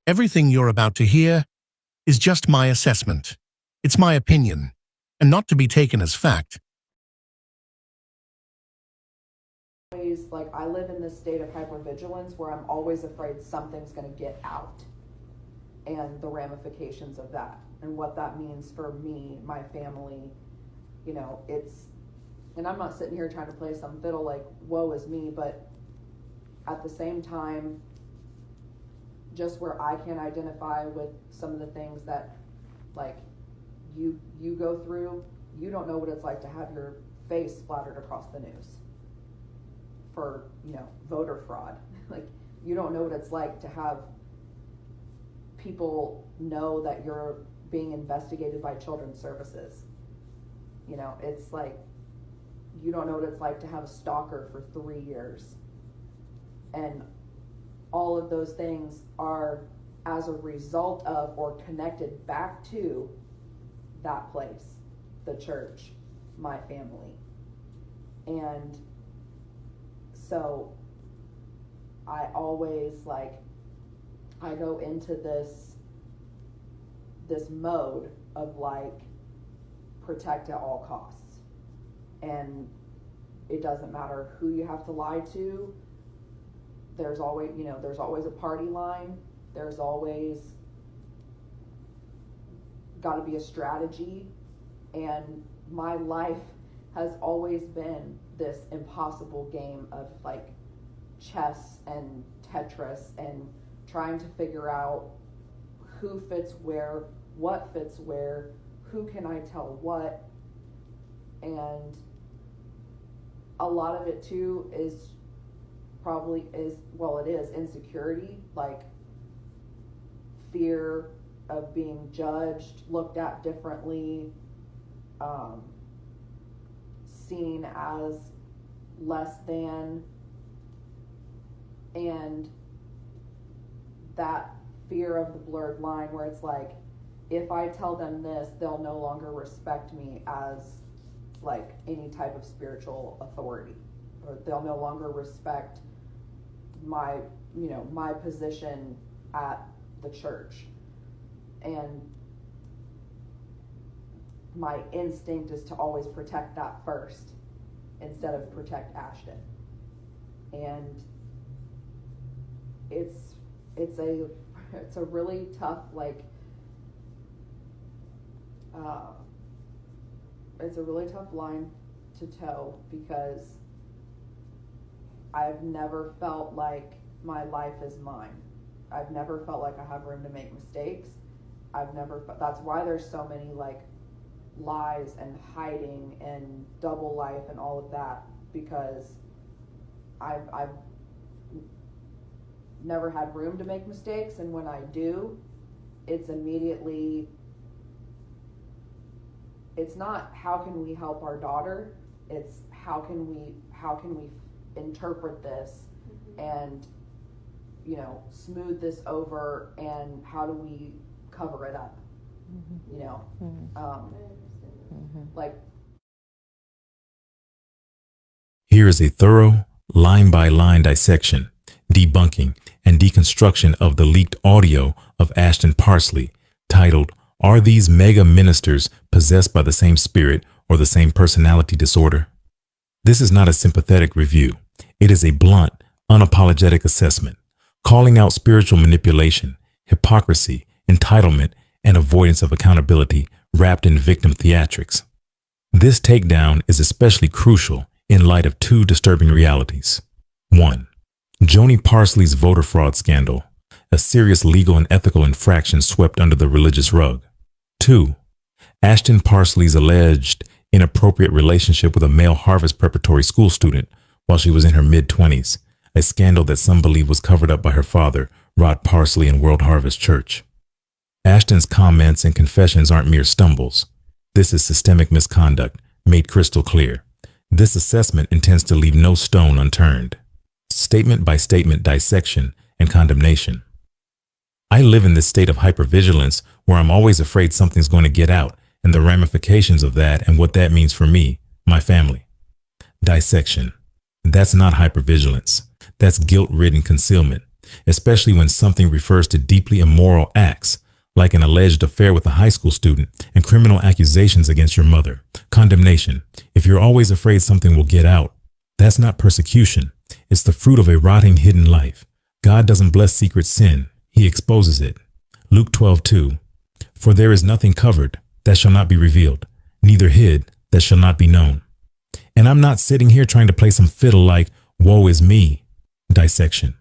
Everything you're about to hear is just my assessment. It's my opinion, and not to be taken as fact. Like, I live in this state of hypervigilance where I'm always afraid something's going to get out, and the ramifications of that and what that means for me, my family. You know, and I'm not sitting here trying to play some fiddle like woe is me, but at the same time, just where I can identify with some of the things that, like, you go through, you don't know what it's like to have your face splattered across the news for, voter fraud. Like, you don't know what it's like to have people know that you're being investigated by Children's Services. It's like, you don't know what it's like to have a stalker for 3 years. And all of those things are as a result of or connected back to that place, the church, my family. And so I always, I go into this mode of, protect at all costs. And it doesn't matter who you have to lie to. There's always, there's always a party line. There's always got to be a strategy. And my life has always been this impossible game of, chess and Tetris and trying to figure out who fits where, what fits where, who can I tell what. And a lot of it too is insecurity, fear of being judged, looked at differently, seen as less than, and that fear of the blurred line where it's like, if I tell them this, they'll no longer respect me as any type of spiritual authority, or they'll no longer respect my position at the church. And my instinct is to always protect that first instead of protect Ashton. And it's a really tough, it's a really tough line to toe, because I've never felt like my life is mine. I've never felt like I have room to make mistakes. That's why there's so many lies and hiding and double life and all of that, because I've never had room to make mistakes, and when I do, it's immediately, it's not how can we help our daughter, it's how can we interpret this and smooth this over, and how do we cover it up. Here is a thorough line-by-line dissection, debunking, and deconstruction of the leaked audio of Ashton Parsley, titled, "Are These Mega Ministers Possessed by the Same Spirit or the Same Personality Disorder?" This is not a sympathetic review. It is a blunt, unapologetic assessment, calling out spiritual manipulation, hypocrisy, entitlement, and avoidance of accountability wrapped in victim theatrics. This takedown is especially crucial in light of two disturbing realities. 1. Joni Parsley's voter fraud scandal, a serious legal and ethical infraction swept under the religious rug. 2. Ashton Parsley's alleged inappropriate relationship with a male Harvest Preparatory School student while she was in her mid-20s, a scandal that some believe was covered up by her father, Rod Parsley, and World Harvest Church. Ashton's comments and confessions aren't mere stumbles. This is systemic misconduct, made crystal clear. This assessment intends to leave no stone unturned. Statement by statement dissection and condemnation. I live in this state of hypervigilance where I'm always afraid something's going to get out, and the ramifications of that and what that means for me, my family. Dissection. That's not hypervigilance. That's guilt-ridden concealment. especially when something refers to deeply immoral acts, like an alleged affair with a high school student and criminal accusations against your mother. Condemnation. If you're always afraid something will get out, that's not persecution. It's the fruit of a rotting hidden life. God doesn't bless secret sin. He exposes it. Luke 12:2. For there is nothing covered that shall not be revealed, neither hid that shall not be known. And I'm not sitting here trying to play some fiddle like, woe is me, dissection.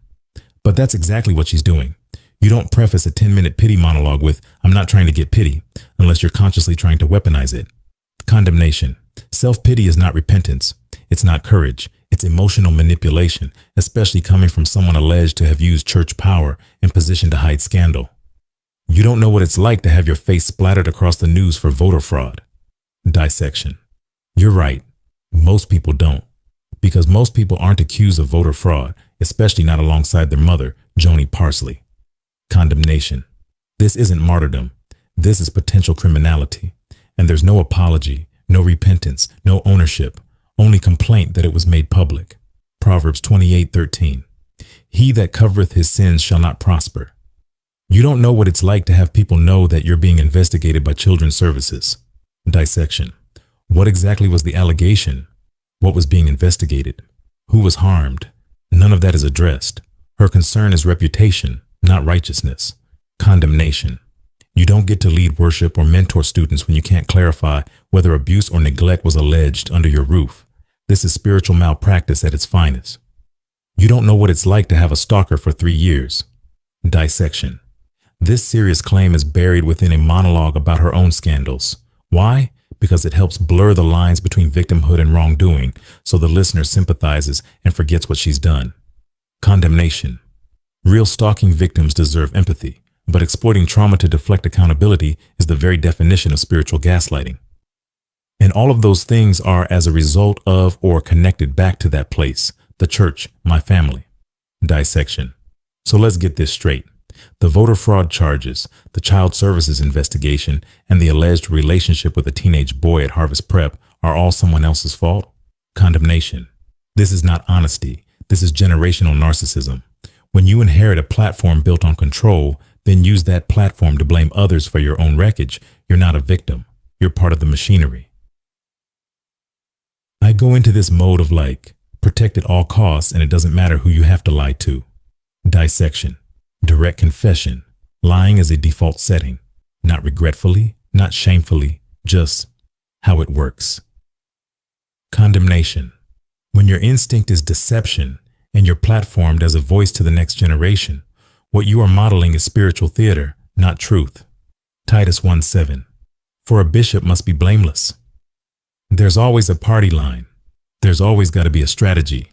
But that's exactly what she's doing. You don't preface a 10-minute pity monologue with, I'm not trying to get pity, unless you're consciously trying to weaponize it. Condemnation. Self-pity is not repentance. It's not courage. It's emotional manipulation, especially coming from someone alleged to have used church power in position to hide scandal. You don't know what it's like to have your face splattered across the news for voter fraud. Dissection. You're right. Most people don't. Because most people aren't accused of voter fraud, especially not alongside their mother, Joni Parsley. Condemnation. This isn't martyrdom. This is potential criminality. And there's no apology, no repentance, no ownership, only complaint that it was made public. Proverbs 28:13. He that covereth his sins shall not prosper. You don't know what it's like to have people know that you're being investigated by Children's Services. Dissection. What exactly was the allegation? What was being investigated? Who was harmed? None of that is addressed. Her concern is reputation, not righteousness. Condemnation. You don't get to lead worship or mentor students when you can't clarify whether abuse or neglect was alleged under your roof. This is spiritual malpractice at its finest. You don't know what it's like to have a stalker for 3 years. Dissection. This serious claim is buried within a monologue about her own scandals. Why? Because it helps blur the lines between victimhood and wrongdoing, so the listener sympathizes and forgets what she's done. Condemnation. Real stalking victims deserve empathy, but exploiting trauma to deflect accountability is the very definition of spiritual gaslighting. And all of those things are as a result of or connected back to that place, the church, my family. Dissection. So let's get this straight. The voter fraud charges, the child services investigation, and the alleged relationship with a teenage boy at Harvest Prep are all someone else's fault? Condemnation. This is not honesty. This is generational narcissism. When you inherit a platform built on control, then use that platform to blame others for your own wreckage, you're not a victim. You're part of the machinery. I go into this mode of protect at all costs, and it doesn't matter who you have to lie to. Dissection. Direct confession. Lying is a default setting. Not regretfully, not shamefully, just how it works. Condemnation. When your instinct is deception and you're platformed as a voice to the next generation, what you are modeling is spiritual theater, not truth. Titus 1:7. For a bishop must be blameless. There's always a party line. There's always got to be a strategy.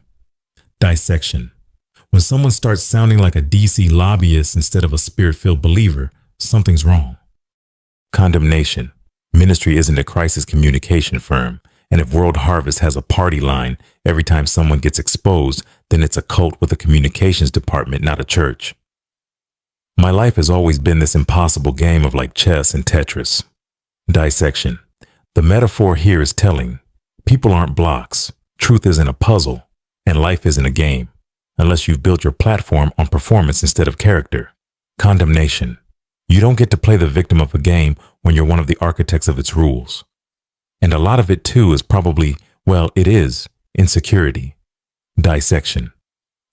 Dissection. When someone starts sounding like a DC lobbyist instead of a spirit-filled believer, something's wrong. Condemnation. Ministry isn't a crisis communication firm, and if World Harvest has a party line every time someone gets exposed, then it's a cult with a communications department, not a church. My life has always been this impossible game of chess and Tetris. Dissection. The metaphor here is telling. People aren't blocks. Truth isn't a puzzle, and life isn't a game, unless you've built your platform on performance instead of character. Condemnation. You don't get to play the victim of a game when you're one of the architects of its rules. And a lot of it too is probably, it is, insecurity. Dissection.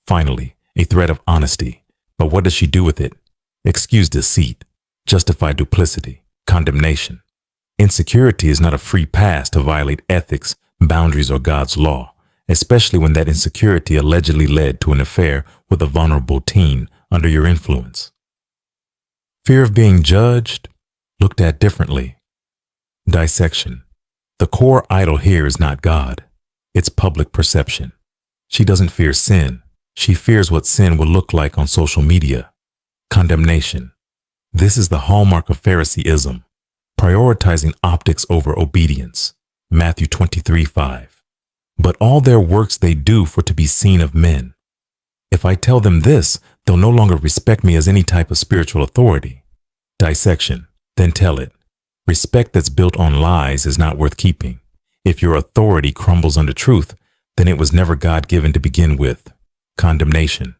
Finally, a thread of honesty. But what does she do with it? Excuse deceit. Justify duplicity. Condemnation. Insecurity is not a free pass to violate ethics, boundaries, or God's law, especially when that insecurity allegedly led to an affair with a vulnerable teen under your influence. Fear of being judged, looked at differently. Dissection. The core idol here is not God. It's public perception. She doesn't fear sin. She fears what sin will look like on social media. Condemnation. This is the hallmark of Phariseeism, prioritizing optics over obedience. Matthew 23:5. But all their works they do for to be seen of men. If I tell them this, they'll no longer respect me as any type of spiritual authority. Dissection. Then tell it. Respect that's built on lies is not worth keeping. If your authority crumbles under truth, then it was never God-given to begin with. Condemnation.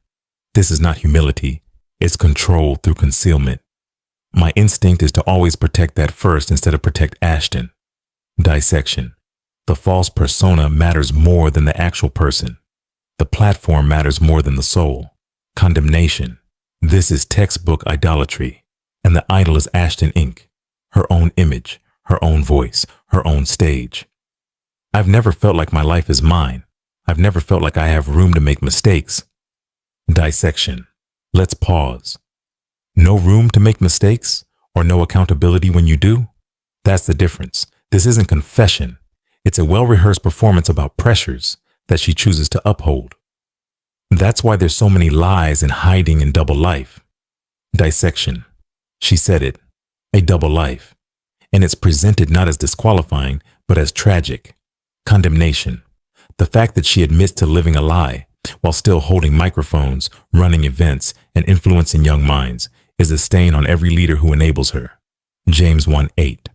This is not humility. It's control through concealment. My instinct is to always protect that first instead of protect Ashton. Dissection. The false persona matters more than the actual person. The platform matters more than the soul. Condemnation. This is textbook idolatry. And the idol is Ashton Inc. Her own image, her own voice, her own stage. I've never felt like my life is mine. I've never felt like I have room to make mistakes. Dissection. Let's pause. No room to make mistakes or no accountability when you do? That's the difference. This isn't confession. It's a well-rehearsed performance about pressures that she chooses to uphold. That's why there's so many lies and hiding in double life. Dissection. She said it. A double life. And it's presented not as disqualifying, but as tragic. Condemnation. The fact that she admits to living a lie while still holding microphones, running events, and influencing young minds is a stain on every leader who enables her. James 1:8.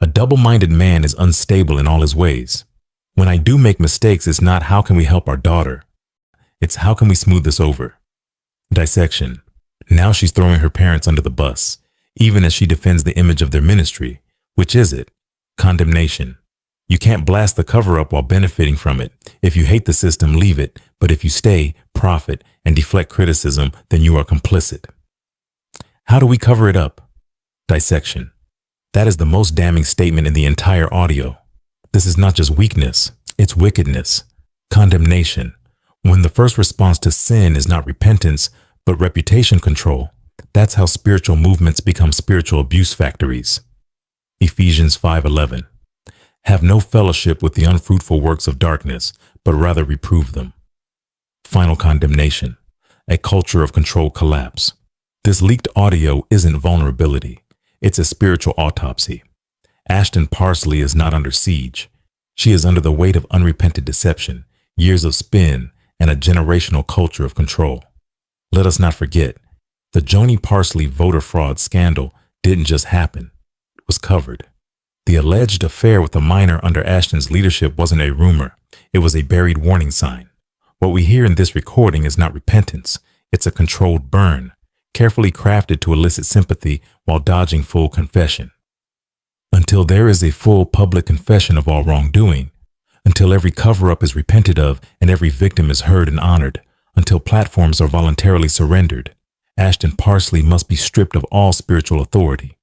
A double-minded man is unstable in all his ways. When I do make mistakes, it's not how can we help our daughter. It's how can we smooth this over. Dissection. Now she's throwing her parents under the bus, even as she defends the image of their ministry. Which is it? Condemnation. You can't blast the cover-up while benefiting from it. If you hate the system, leave it. But if you stay, profit, and deflect criticism, then you are complicit. How do we cover it up? Dissection. That is the most damning statement in the entire audio. This is not just weakness, it's wickedness. Condemnation. When the first response to sin is not repentance, but reputation control, that's how spiritual movements become spiritual abuse factories. Ephesians 5:11. Have no fellowship with the unfruitful works of darkness, but rather reprove them. Final condemnation. A culture of controlled collapse. This leaked audio isn't vulnerability. It's a spiritual autopsy. Ashton Parsley is not under siege. She is under the weight of unrepented deception, years of spin, and a generational culture of control. Let us not forget, the Joni Parsley voter fraud scandal didn't just happen. It was covered. The alleged affair with a minor under Ashton's leadership wasn't a rumor. It was a buried warning sign. What we hear in this recording is not repentance. It's a controlled burn, carefully crafted to elicit sympathy while dodging full confession. Until there is a full public confession of all wrongdoing, until every cover-up is repented of and every victim is heard and honored, until platforms are voluntarily surrendered, Ashton Parsley must be stripped of all spiritual authority.